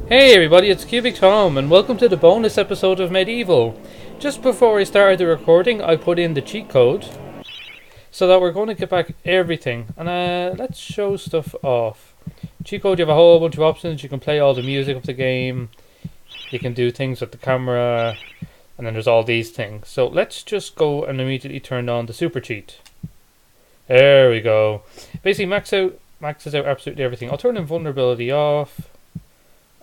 Hey everybody, it's QubicTom and welcome to the bonus episode of Medieval. Just before I started the recording, I put in the cheat code so that we're going to get back everything. And let's show stuff off. Cheat code, you have a whole bunch of options. You can play all the music of the game. You can do things with the camera. And then there's all these things. So let's just go and immediately turn on the super cheat. There we go. Basically maxes out absolutely everything. I'll turn invulnerability off.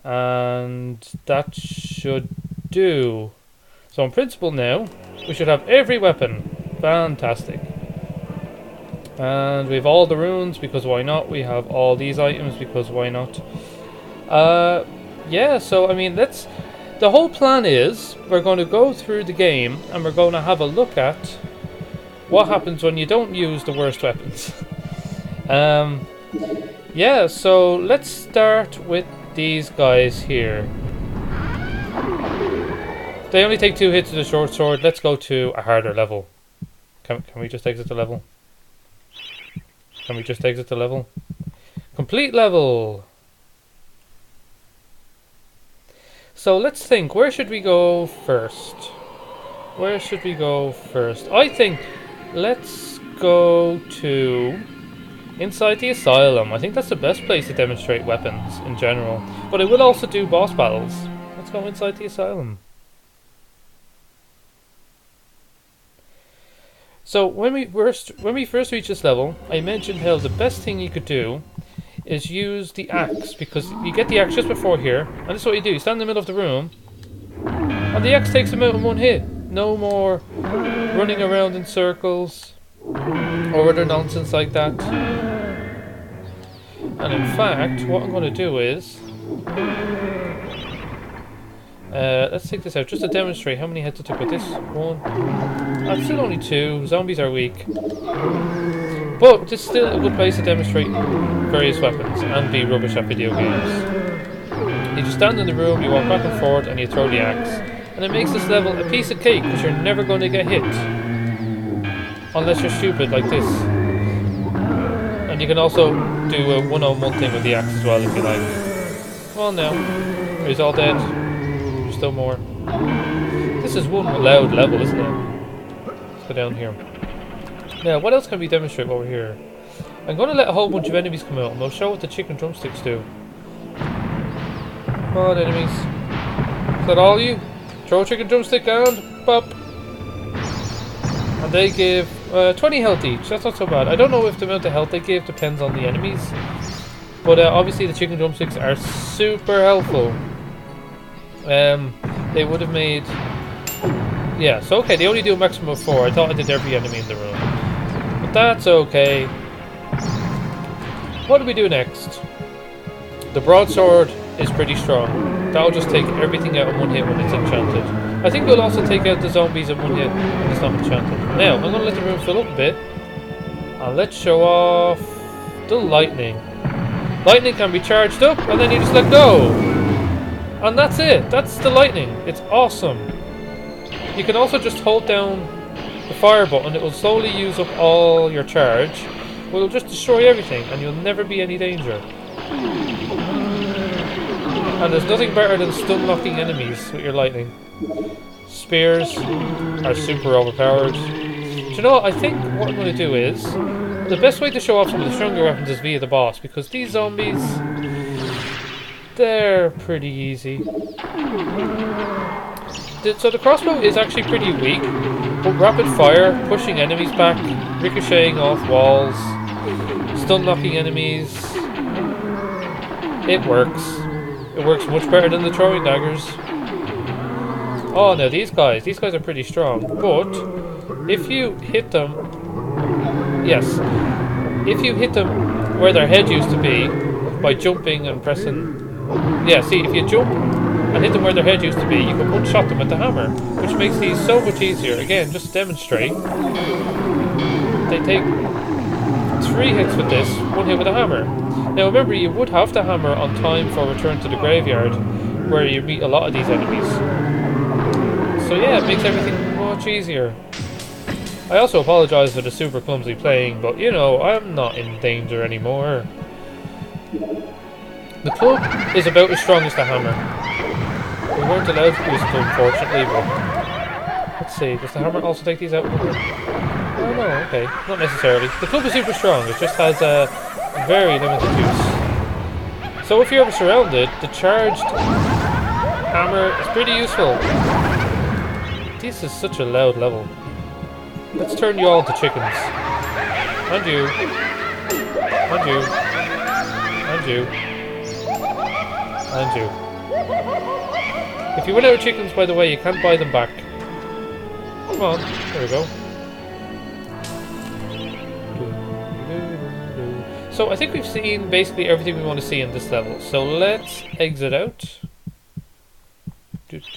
And that should do. So in principle now, we should have every weapon. Fantastic. And we have all the runes, because why not? We have all these items, because why not? Yeah, so I mean, the whole plan is, we're going to go through the game, and we're going to have a look at what happens when you don't use the worst weapons. Yeah, so let's start with these guys here. They only take 2 hits with a short sword. Let's go to a harder level. Can we just exit the level? Can we just exit the level? Complete level! So let's think, where should we go first? Where should we go first? I think let's go to inside the asylum. I think that's the best place to demonstrate weapons in general. But I will also do boss battles. Let's go inside the asylum. So when we first reach this level, I mentioned how the best thing you could do is use the axe, because you get the axe just before here, and this is what you do. You stand in the middle of the room, and the axe takes them out in one hit. No more running around in circles or other nonsense like that. And in fact, what I'm going to do is let's take this out just to demonstrate how many hits I took with this. 1. That's still only 2. Zombies are weak, but it's still a good place to demonstrate various weapons and be rubbish at video games. You just stand in the room, you walk back and forth, and you throw the axe, and it makes this level a piece of cake, because you're never going to get hit unless you're stupid like this. And you can also do a one-on-one thing with the axe as well if you like. Well, now he's all dead. There's still more. This is one loud level, isn't it? Let's go down here. Now, what else can we demonstrate while we're here? I'm going to let a whole bunch of enemies come out, and we'll show what the chicken drumsticks do. Come on, enemies. Is that all you? Throw a chicken drumstick down. Bop. And they give 20 health each. That's not so bad. I don't know if the amount of health they give depends on the enemies, but obviously the chicken drumsticks are super helpful. They would have made... Yeah, so okay, they only do a maximum of 4. I thought I did every enemy in the room. But that's okay. What do we do next? The broadsword is pretty strong. That'll just take everything out in one hit when it's enchanted. I think we'll also take out the zombies in one hit when it's not enchanted. Now, I'm going to let the room fill up a bit. And let's show off the lightning. Lightning can be charged up, and then you just let go. And that's it. That's the lightning. It's awesome. You can also just hold down the fire button. It will slowly use up all your charge. But it'll just destroy everything, and you'll never be any danger. And there's nothing better than stun locking enemies with your lightning. Spears are super overpowered. Do you know what? I think what I'm going to do is, the best way to show off some of the stronger weapons is via the boss, because these zombies, they're pretty easy. So the crossbow is actually pretty weak, but rapid fire, pushing enemies back, ricocheting off walls, stun locking enemies, it works. It works much better than the throwing daggers. Oh, now these guys are pretty strong, but if you hit them, yes, if you hit them where their head used to be by jumping and pressing, yeah, see, if you jump and hit them where their head used to be, you can one-shot them with the hammer, which makes these so much easier. Again, just to demonstrate, they take 3 hits with this, 1 hit with a hammer. Now remember, you would have to hammer on time for Return to the Graveyard, where you meet a lot of these enemies. So yeah, it makes everything much easier. I also apologise for the super clumsy playing, but you know, I'm not in danger anymore. The club is about as strong as the hammer. We weren't allowed to use it, unfortunately, but... Let's see, does the hammer also take these out? Oh no, okay, not necessarily. The club is super strong, it just has a very limited use. So if you're ever surrounded, the charged hammer is pretty useful. This is such a loud level. Let's turn you all into chickens. And you. And you. And you. And you. If you win out of chickens, by the way, you can't buy them back. Come on, there we go. So I think we've seen basically everything we want to see in this level. So let's exit out. Let's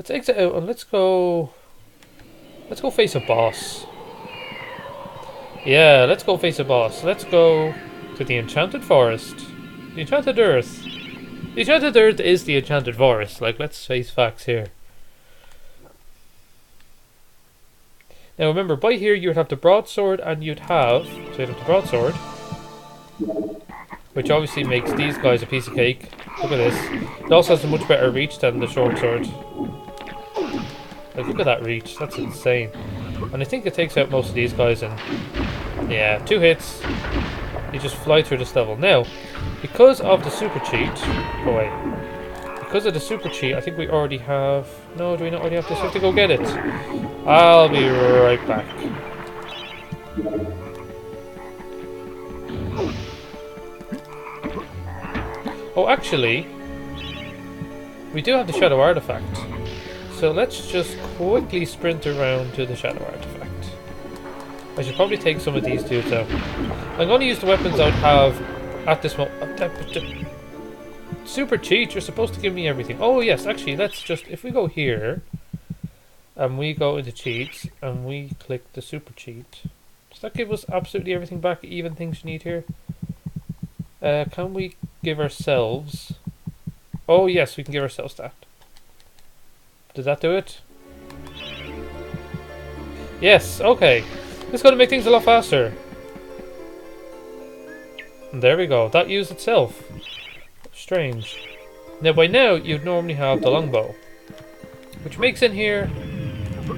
exit out and let's go face a boss. Yeah, let's go face a boss. Let's go to the Enchanted Forest. The Enchanted Earth. The Enchanted Earth is the Enchanted Forest. Like, let's face facts here. Now remember, by here you'd have the broadsword and you'd have... So you'd have the broadsword. Which obviously makes these guys a piece of cake. Look at this. It also has a much better reach than the short sword. Like, look at that reach. That's insane. And I think it takes out most of these guys in... Yeah, 2 hits. You just fly through this level. Now, because of the super cheat... Go away. Because of the super cheat, I think we already have... No, do we not already have this? We have to go get it. I'll be right back. Oh, actually, we do have the Shadow Artifact. So let's just quickly sprint around to the Shadow Artifact. I should probably take some of these dudes out. I'm going to use the weapons I would have at this moment. Super cheat, you're supposed to give me everything. Oh yes, actually, let's just, if we go here, and we go into cheats, and we click the super cheat, does that give us absolutely everything back, even things you need here? Can we give ourselves... Oh yes, we can give ourselves that. Did that do it? Yes, okay. This is going to make things a lot faster. And there we go, that used itself. Strange. Now by now you'd normally have the longbow, which makes in here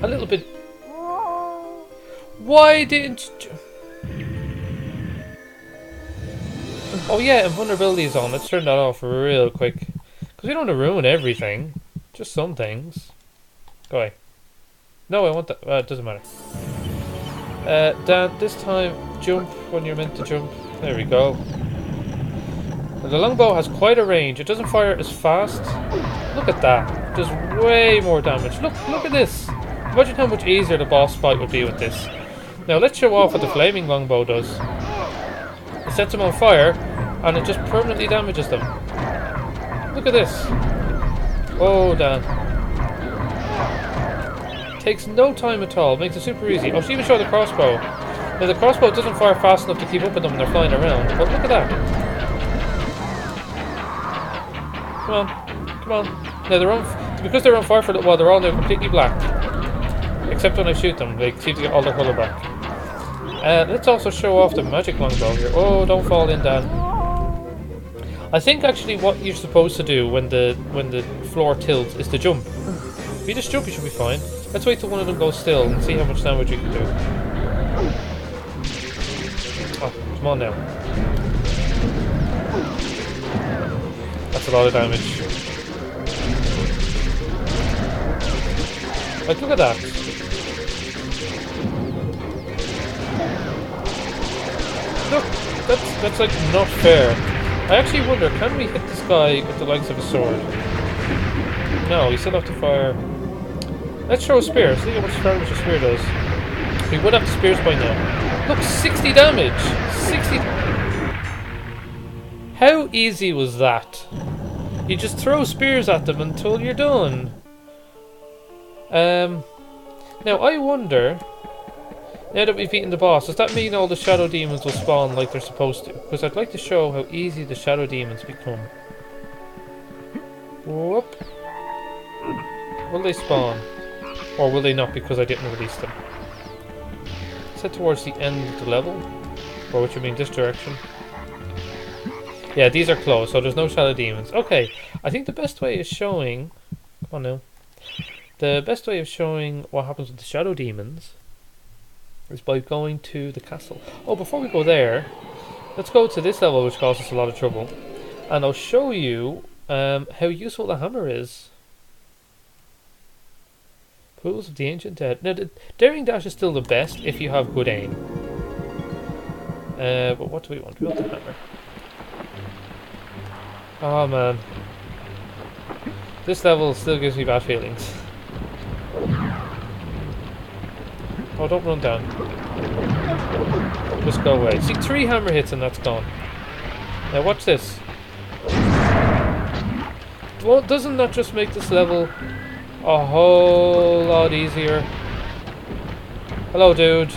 a little bit... Why didn't... Oh yeah, invulnerability is on. Let's turn that off real quick, because we don't want to ruin everything, just some things. Go away. No, I want that. It doesn't matter. Dan, this time jump when you're meant to jump. There we go. And the longbow has quite a range. It doesn't fire as fast. Look at that. It does way more damage. Look at this. Imagine how much easier the boss fight would be with this. Now let's show off what the flaming longbow does. It sets them on fire, and it just permanently damages them. Look at this. Oh, Dan. Takes no time at all. Makes it super easy. Oh, she even showed the crossbow. Now the crossbow doesn't fire fast enough to keep up with them when they're flying around. But look at that. Come on. Come on. Now they're on... Because they're on fire for a little while, they're all now completely black. Except when I shoot them. They seem to get all their colour back. Let's also show off the magic longbow here. Oh, don't fall in, Dan. I think actually what you're supposed to do when the floor tilts is to jump. If you just jump, you should be fine. Let's wait till one of them goes still and see how much damage you can do. Oh, come on now. That's a lot of damage. Like, look at that. Look, that's like not fair. I actually wonder, can we hit this guy with the likes of a sword? No, you still have to fire. Let's throw a spear, see how much damage a spear does. We would have the spears by now. Look, 60 damage! 60. How easy was that? You just throw spears at them until you're done. Now I wonder, now that we've beaten the boss, does that mean all the shadow demons will spawn like they're supposed to? Because I'd like to show how easy the shadow demons become. Whoop. Will they spawn? Or will they not because I didn't release them? Let's head towards the end of the level. Or which would mean this direction. Yeah, these are closed, so there's no shadow demons. Okay, I think the best way is showing... Come on now. The best way of showing what happens with the shadow demons is by going to the castle. Oh, before we go there, let's go to this level, which causes us a lot of trouble. And I'll show you how useful the hammer is. Pools of the Ancient Dead. Now, the Daring Dash is still the best if you have good aim. But what do we want? We want the hammer. Oh man. This level still gives me bad feelings. Oh, don't run down. Just go away. See, 3 hammer hits and that's gone. Now watch this. Well, doesn't that just make this level a whole lot easier? Hello, dude.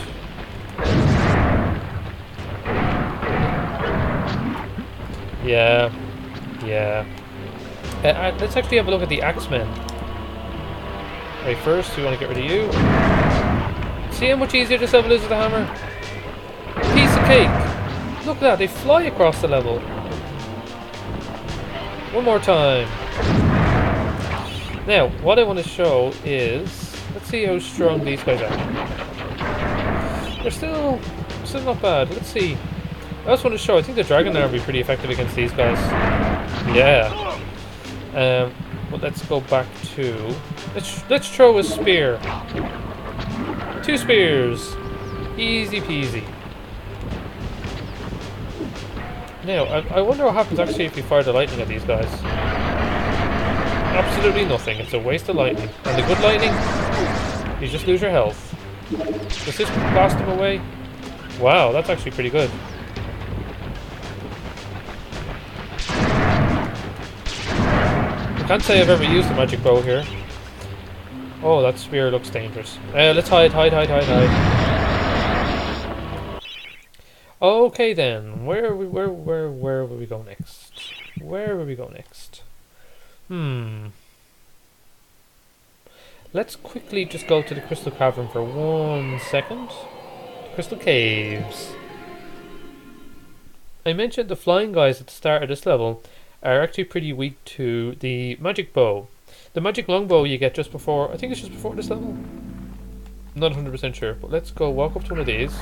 Yeah. Yeah. Let's actually have a look at the Axemen. Right, first we want to get rid of you. See how much easier this level is with the hammer? Piece of cake. Look at that, they fly across the level. One more time. Now, what I want to show is... Let's see how strong these guys are. They're still not bad. Let's see. I also want to show, I think the Dragon Arm will be pretty effective against these guys. Yeah. But let's go back to... Let's throw a spear. 2 spears. Easy peasy. Now, I wonder what happens actually if you fire the lightning at these guys. Absolutely nothing. It's a waste of lightning. And the good lightning, you just lose your health. Does this blast them away? Wow, that's actually pretty good. I can't say I've ever used a magic bow here. Oh, that spear looks dangerous. Let's hide. Okay then, where will we go next? Where will we go next? Let's quickly just go to the Crystal Cavern for 1 second. Crystal Caves. I mentioned the flying guys at the start of this level are actually pretty weak to the magic bow. The magic longbow you get just before, I think it's just before this level? I'm not 100% sure, but let's go walk up to one of these.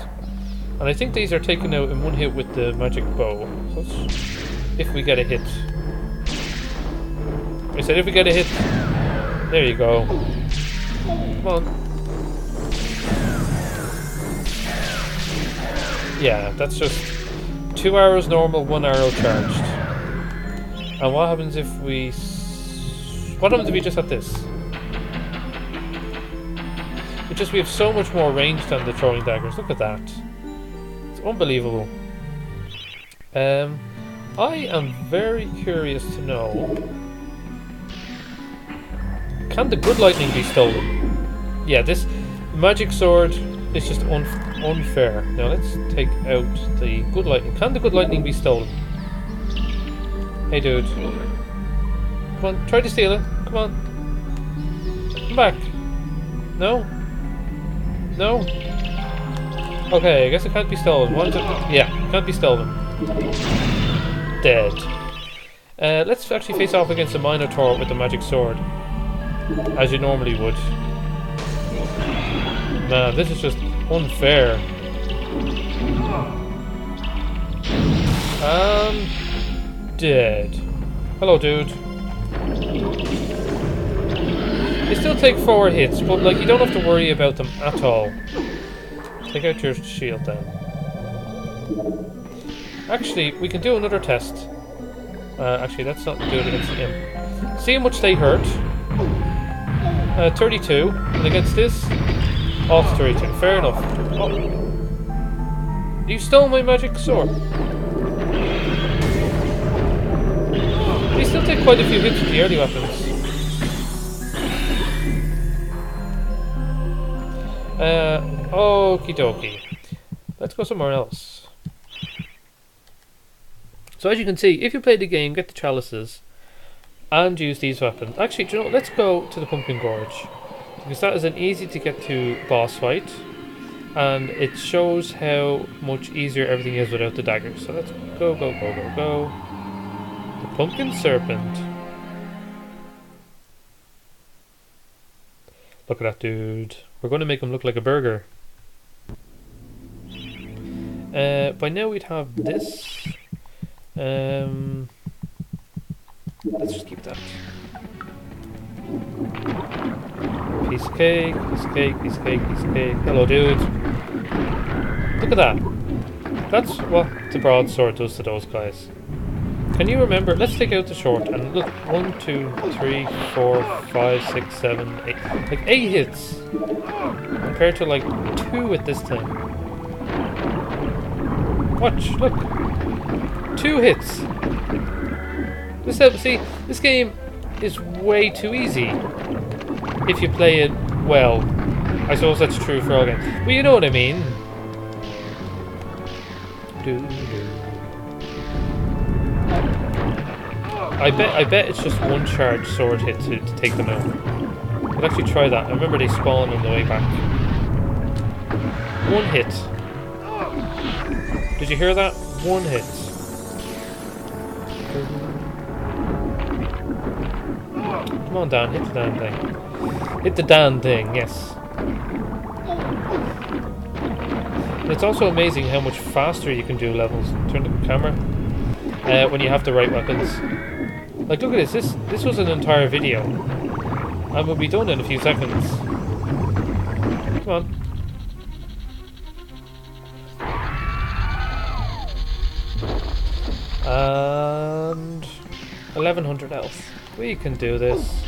And I think these are taken out in one hit with the magic bow. So if we get a hit. I said if we get a hit. There you go. Come on. Yeah, that's just 2 arrows normal, 1 arrow charged. And what happens if we... What happens if we just have this? It's just we have so much more range than the throwing daggers. Look at that. It's unbelievable. I am very curious to know... Can the good lightning be stolen? Yeah, this magic sword is just unfair. Now let's take out the good lightning. Can the good lightning be stolen? Hey dude. Come on, try to steal it. Come on. Come back. No? No? Okay, I guess it can't be stolen. Yeah, can't be stolen. Dead. Let's actually face off against a Minotaur with the magic sword. As you normally would. Man, this is just unfair. Dead. Hello, dude. They still take 4 hits, but like you don't have to worry about them at all. Take out your shield then. Actually, we can do another test. Actually, let's not do it against him. See how much they hurt. 32, and against this, also 32. Fair enough. Oh. You stole my magic sword. They still take quite a few hits with the early weapons. Okie dokie. Let's go somewhere else. So as you can see, if you play the game, get the chalices, and use these weapons. Actually, do you know what? Let's go to the Pumpkin Gorge, because that is an easy to get to boss fight, and it shows how much easier everything is without the daggers. So let's go. The pumpkin serpent. Look at that dude. We're going to make him look like a burger. By now we'd have this. Let's just keep that. Piece of cake, piece of cake, piece of cake, piece of cake. Hello, dude. Look at that. That's what the broadsword does to those guys. Can you remember? Let's take out the short and look. 1, 2, 3, 4, 5, 6, 7, 8. Like 8 hits compared to like 2 at this time. Watch, look. 2 hits. See, this game is way too easy if you play it well. I suppose that's true for all games. But you know what I mean. I bet it's just 1 charge sword hit to take them out. I'll actually try that. I remember they spawn on the way back. 1 hit. Did you hear that? 1 hit. Come on, Dan, hit the damn thing. Hit the damn thing, yes. And it's also amazing how much faster you can do levels. Turn the camera. When you have the right weapons. Like, look at this. This was an entire video. And we'll be done in a few seconds. Come on. And 1100 health. We can do this.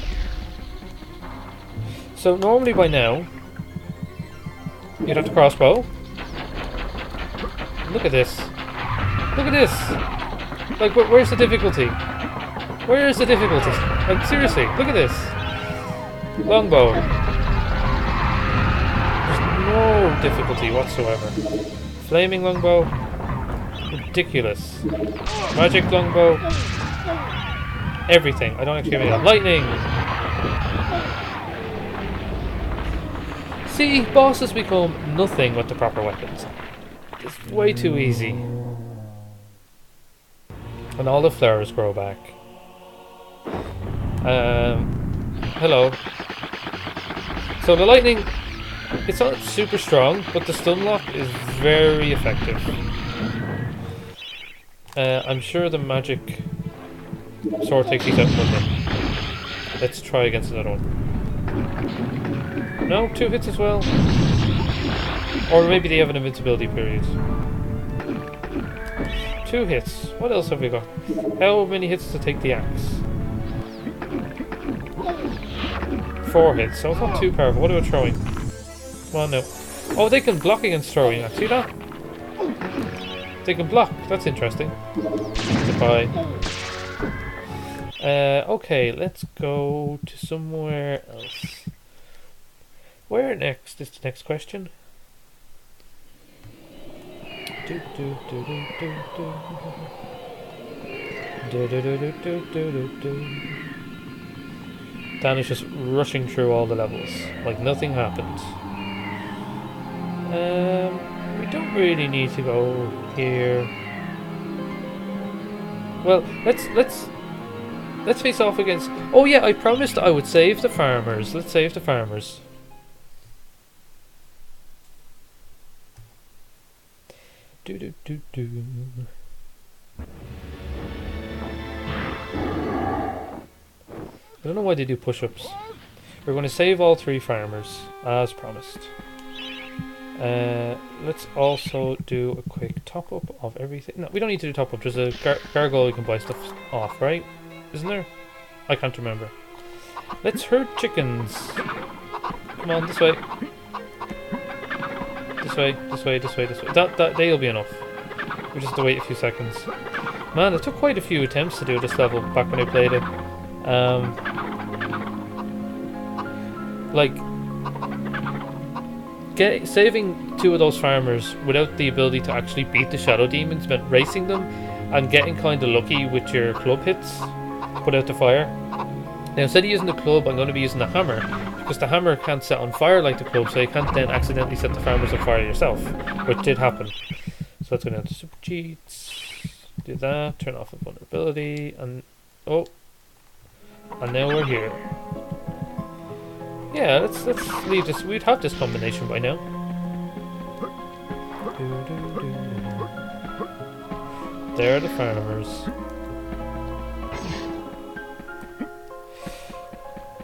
So normally by now you'd have the crossbow. Look at this. Look at this. Like, where's the difficulty? Where is the difficulty? Like, seriously, look at this. Longbow. There's no difficulty whatsoever. Flaming longbow. Ridiculous. Magic longbow. Everything. I don't actually have any. Lightning! See, bosses become nothing with the proper weapons. It's way too easy. And all the flowers grow back. Hello. So the lightning, it's not super strong, but the stun lock is very effective. I'm sure the magic sword takes these out in 1 hit. Let's try against another one. No, 2 hits as well. Or maybe they have an invincibility period. 2 hits. What else have we got? How many hits to take the axe? 4 hits, so it's not too powerful. What about throwing? Come on now. Oh, they can block against throwing. See that? They can block. That's interesting. Goodbye. Okay, let's go to somewhere else. Where next is the next question? Dan is just rushing through all the levels, like nothing happened. We don't really need to go here. Well, let's face off against. Oh yeah, I promised I would save the farmers. Let's save the farmers. I don't know why they do push-ups. We're going to save all 3 farmers, as promised. Let's also do a quick top-up of everything. No, we don't need to do top-up. There's a gargoyle we can buy stuff off, right? Isn't there? I can't remember. Let's herd chickens. Come on, this way. This way, this way, this way, this way. They'll be enough. We just have to wait a few seconds. Man, it took quite a few attempts to do this level back when I played it. Like, saving 2 of those farmers without the ability to actually beat the shadow demons meant racing them and getting kind of lucky with your club hits, put out the fire. Now, instead of using the club, I'm going to be using the hammer, because the hammer can't set on fire like the club, so you can't then accidentally set the farmers on fire yourself, which did happen. So let's go down to super cheats. Do that, turn off invulnerability, and oh, and now we're here. Yeah, let's leave this. We'd have this combination by now. There are the farmers.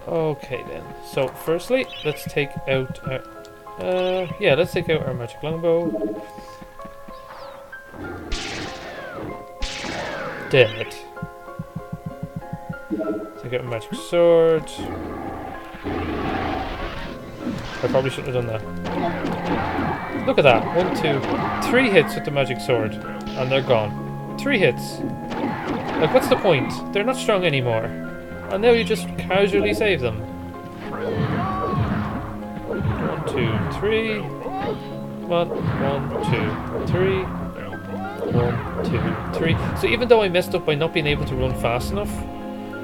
Okay then. So firstly, let's take out our let's take out our magic longbow. Dead. Take out a magic sword. I probably shouldn't have done that. Look at that. 1, 2, 3 hits with the magic sword. And they're gone. 3 hits. Like, what's the point? They're not strong anymore. And now you just casually save them. 1, 2, 3. 1, 2, 3. 1, 2, 3. So even though I messed up by not being able to run fast enough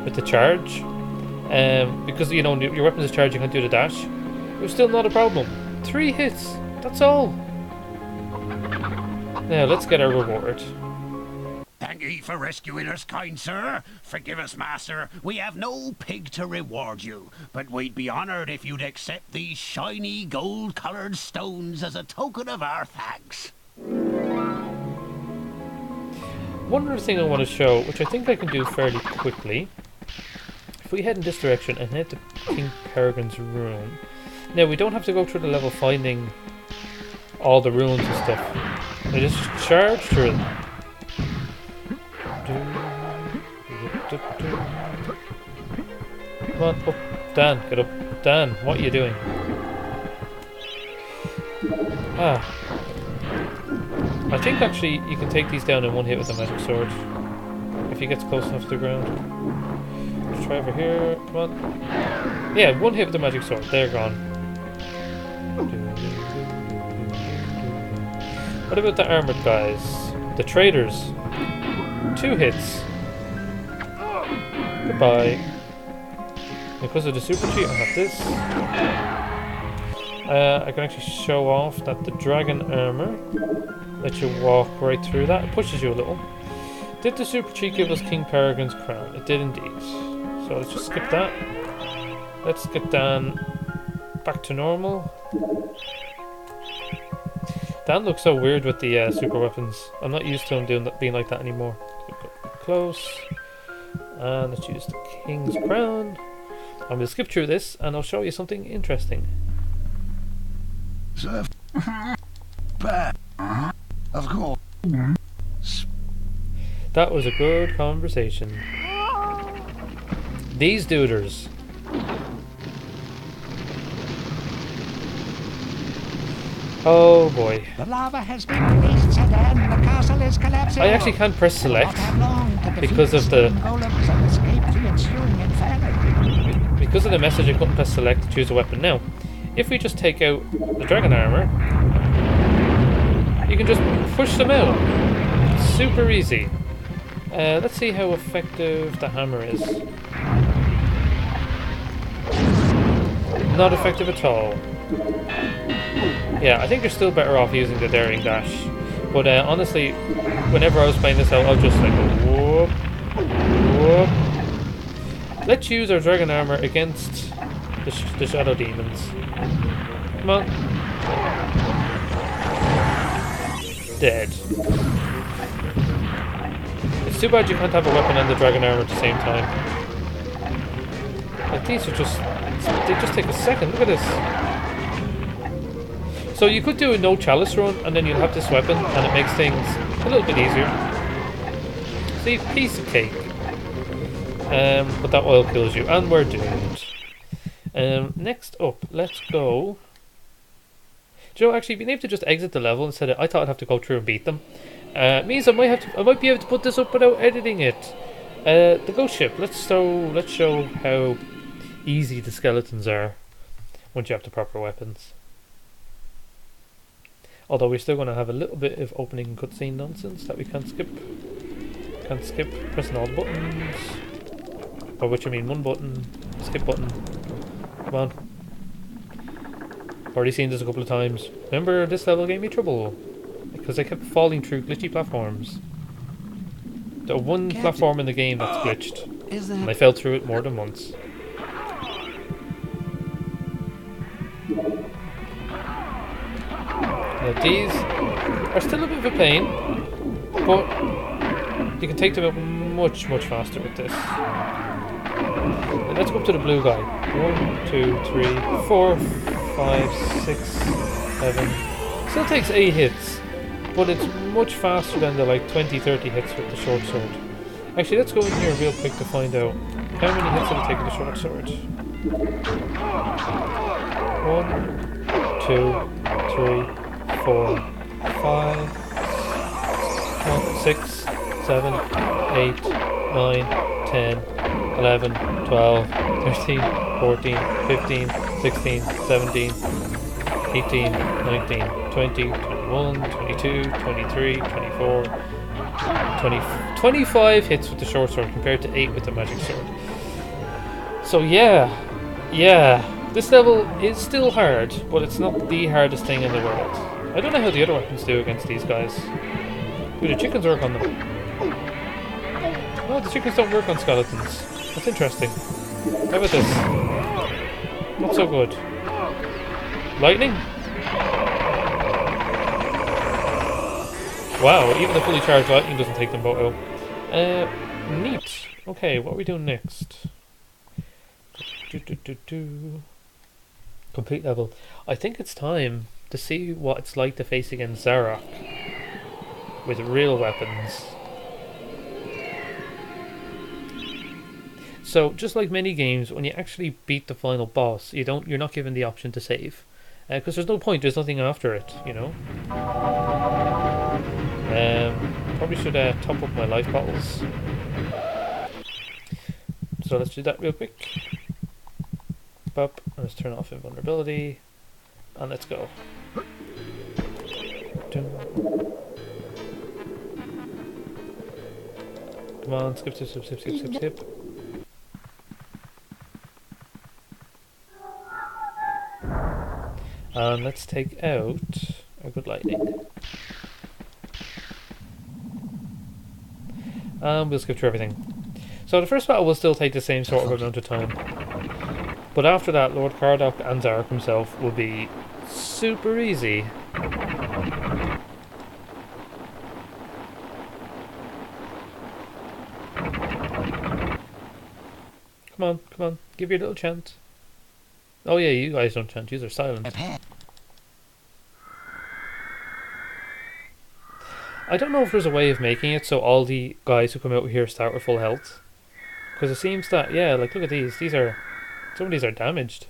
with the charge, because you know your weapons is charged, you can't do the dash. It was still not a problem. 3 hits. That's all. Now let's get our reward. Thank ye for rescuing us, kind sir. Forgive us, master. We have no pig to reward you, but we'd be honoured if you'd accept these shiny gold-coloured stones as a token of our thanks. One other thing I want to show, which I think I can do fairly quickly. If we head in this direction and head to King Peregrine's room. Now, we don't have to go through the level finding all the ruins and stuff. I just charge through them. Come on, up. Dan, get up. Dan, what are you doing? Ah. I think actually you can take these down in one hit with a magic sword. If he gets close enough to the ground. Let's try over here. Come on. Yeah, one hit with the magic sword. They're gone. What about the armored guys? The traders. 2 hits. Goodbye. Because of the super cheat, I have this. I can actually show off that the dragon armor lets you walk right through that. It pushes you a little. Did the super cheat give us King Peregrine's crown? It did indeed. So let's just skip that. Let's get Dan back to normal. Dan looks so weird with the super weapons. I'm not used to him doing that, being like that anymore. Close. And let's use the King's crown. I'm going to skip through this and I'll show you something interesting. Of course. That was a good conversation. These duders. Oh boy. The lava has been released, Sedan. The castle is collapsing. I actually can't press select because of the message. I couldn't press select to choose a weapon. Now, if we just take out the dragon armor, you can just push them out. It's super easy. Let's see how effective the hammer is. Not effective at all. Yeah, I think you're still better off using the daring dash. But honestly, whenever I was playing this out, I was just like, whoop, whoop. Let's use our dragon armor against the shadow demons. Come on. Dead. It's too bad you can't have a weapon and the dragon armor at the same time. Like these are just, they just take a second. Look at this. So you could do a no chalice run and then you'll have this weapon and it makes things a little bit easier. See, piece of cake. But that oil kills you and we're doomed. Next up, let's go. Do you know, actually being able to just exit the level instead of, I thought I'd have to go through and beat them. Means I might be able to put this up without editing it. The ghost ship. Let's show how easy the skeletons are once you have the proper weapons. Although we're still going to have a little bit of opening cutscene nonsense that we can't skip. Can't skip pressing all the buttons. Or which I mean one button, skip button. Come on. Already seen this a couple of times. Remember this level gave me trouble because I kept falling through glitchy platforms. The one Captain. platform in the game that's glitched. Is And I that... fell through it more than once. Now these are still a bit of a pain, but you can take them out much, much faster with this. Now let's go up to the blue guy. 1, 2, 3, 4, 5, 6, 7. Still takes 8 hits, but it's much faster than the like 20, 30 hits with the short sword. Actually, let's go in here real quick to find out how many hits did it take with the short sword. 1, 2, 3, 4, 5, 6, 7, 8, 9, 10, 11, 12, 13, 14, 15, 16, 17, 18, 19, 20, 21, 22, 23, 24, 20, 25 hits with the short sword compared to 8 with the magic sword. So yeah, this level is still hard, but it's not the hardest thing in the world. I don't know how the other weapons do against these guys. Do the chickens work on them? No, the chickens don't work on skeletons. That's interesting. How about this? Not so good. Lightning? Wow, even the fully charged lightning doesn't take them both out. Neat. Okay, what are we doing next? Complete level. I think it's time to see what it's like to face against Zarok with real weapons. So, just like many games, when you actually beat the final boss, you're not given the option to save, because there's no point. There's nothing after it, you know. Probably should top up my life bottles. So let's do that real quick. Up, let's turn off invulnerability, and let's go. Come on, skip. And let's take out a good lightning. And we'll skip through everything. So the first battle will still take the same sort of amount of time. But after that, Lord Cardok and Zarok himself will be super easy. Come on, give your little chant. Oh yeah, you guys don't chant, you are silent. I don't know if there's a way of making it so all the guys who come out here start with full health. Because it seems that, yeah, like look at these, some of these are damaged.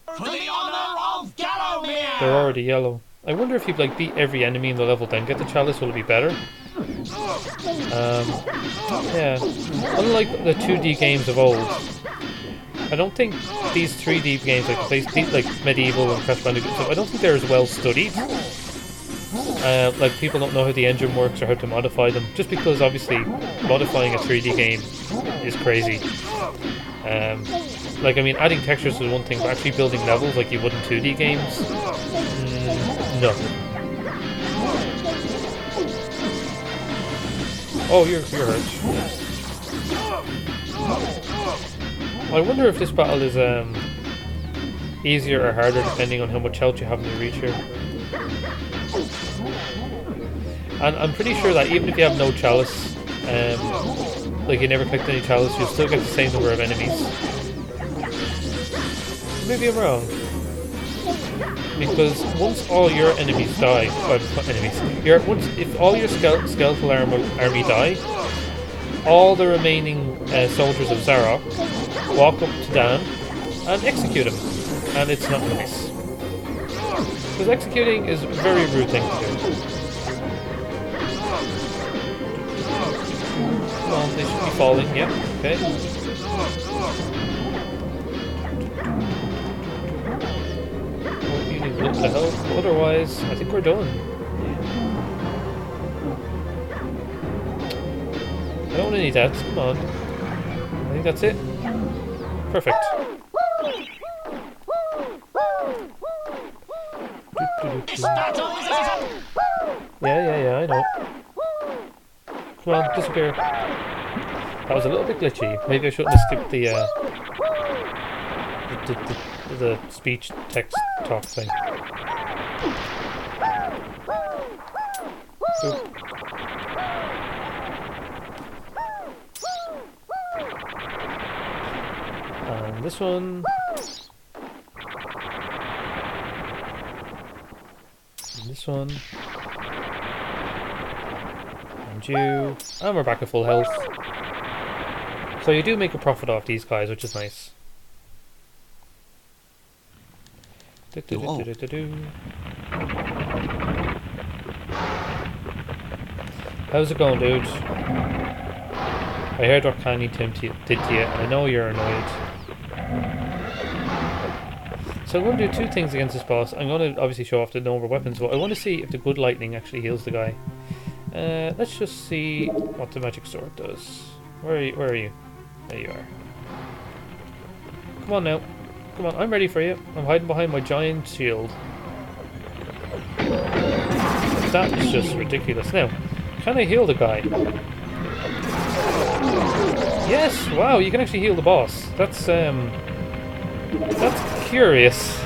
For the honor of Gallowmere! They're already yellow. I wonder if you like beat every enemy in the level then get the chalice, will it be better? Yeah. Unlike the 2D games of old, I don't think these 3D games like Medieval and Crash Bandicoot, so I don't think they're as well studied. Like people don't know how the engine works or how to modify them, just because obviously modifying a 3D game is crazy. Like I mean, adding textures is one thing, but actually building levels like you would in 2D games, no. Oh, you're hurt. I wonder if this battle is easier or harder depending on how much health you have in your reach here. And I'm pretty sure that even if you have no chalice, like you never clicked any chalice, you'll still get the same number of enemies. Maybe I'm wrong. Because once all your enemies die, if all your skeletal army die, all the remaining soldiers of Zarok walk up to Dan and execute him. And it's not nice. Because executing is a very rude thing to do. Come on, they should be falling, yep, okay. You need a little bit of help, otherwise I think we're done. I don't want any deaths, come on. I think that's it. Perfect. Yeah, I know. Come on, disappear. That was a little bit glitchy. Maybe I shouldn't have skipped the speech text talk thing. Oop. And this one. And this one. And you. And we're back at full health. So you do make a profit off these guys, which is nice. How's it going, dude? I heard what Kanye Tim did to you, and I know you're annoyed. So I'm going to do two things against this boss. I'm going to obviously show off the number of weapons, but I want to see if the good lightning actually heals the guy. Let's just see what the magic sword does. Where are you? There you are. Come on now. Come on, I'm ready for you. I'm hiding behind my giant shield. That is just ridiculous. Now, can I heal the guy? Yes! Wow, you can actually heal the boss. That's curious.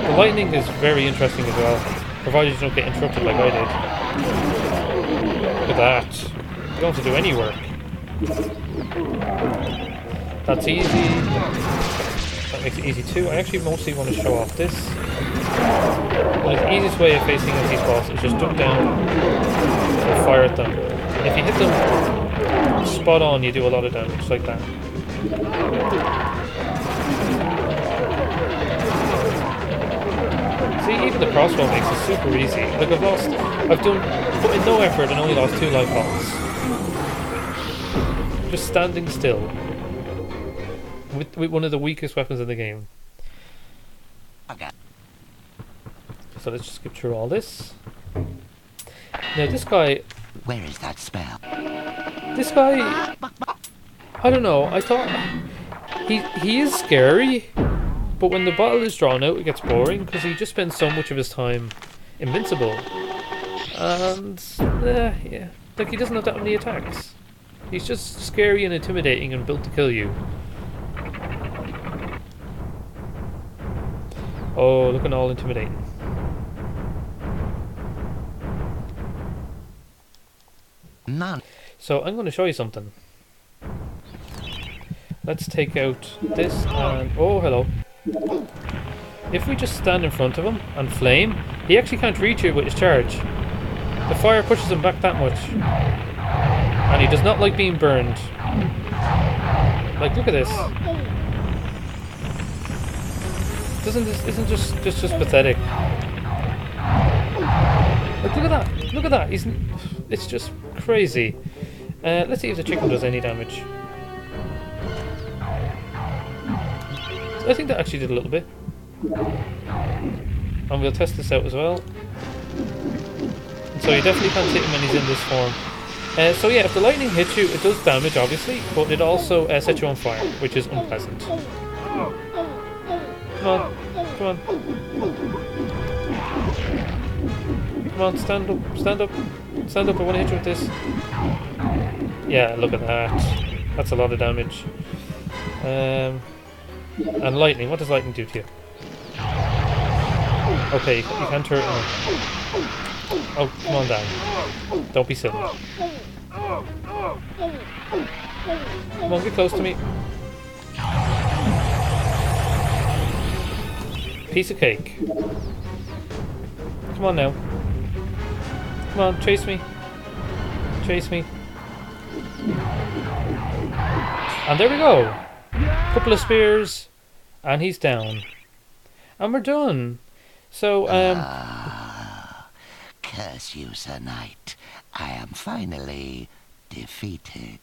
The lightning is very interesting as well, provided you don't get interrupted like I did. Look at that. You don't have to do any work. That's easy. That makes it easy too. I actually mostly want to show off this. Well, the easiest way of facing these bosses is just duck down and fire at them. And if you hit them spot on, you do a lot of damage, like that. See, even the crossbow makes it super easy. Like I've put in no effort and only lost 2 life points. Just standing still. With one of the weakest weapons in the game. Okay. So let's just skip through all this. Now this guy... Where is that spell? This guy... I don't know, I thought... He is scary, but when the battle is drawn out it gets boring, because he just spends so much of his time invincible. And... yeah, like he doesn't have that many attacks. He's just scary and intimidating and built to kill you. Oh, looking all intimidating. None. So I'm going to show you something. Let's take out this and... oh, hello. If we just stand in front of him and flame, he actually can't reach you with his charge. The fire pushes him back that much. And he does not like being burned. Like, look at this. Isn't just pathetic. Like, look at that. Look at that. It's just crazy. Let's see if the chicken does any damage. I think that actually did a little bit. And we'll test this out as well. So you definitely can't hit him when he's in this form. So yeah, if the lightning hits you, it does damage obviously, but it also sets you on fire, which is unpleasant. Come on, come on. Come on, stand up, stand up, stand up, I want to hit you with this. Yeah, look at that. That's a lot of damage. And lightning, what does lightning do to you? Okay, you can't hurt him. Oh, come on down. Don't be silly. Come on, get close to me. Piece of cake. Come on now. Come on, chase me. Chase me. And there we go. Couple of spears. And he's down. And we're done. So, curse you, Sir Knight. I am finally defeated.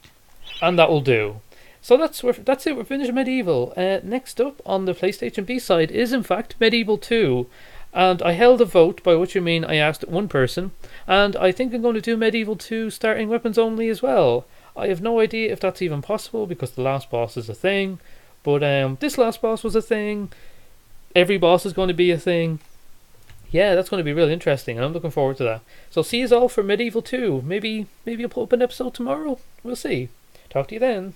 And that will do. So that's it. We're finished Medieval. Next up on the PlayStation B side is in fact Medieval 2. And I held a vote, by which I mean I asked one person. And I think I'm going to do Medieval 2 starting weapons only as well. I have no idea if that's even possible because the last boss is a thing. But this last boss was a thing. Every boss is going to be a thing. Yeah, that's going to be really interesting. I'm looking forward to that. So see you all for Medieval 2. Maybe I'll put up an episode tomorrow. We'll see. Talk to you then.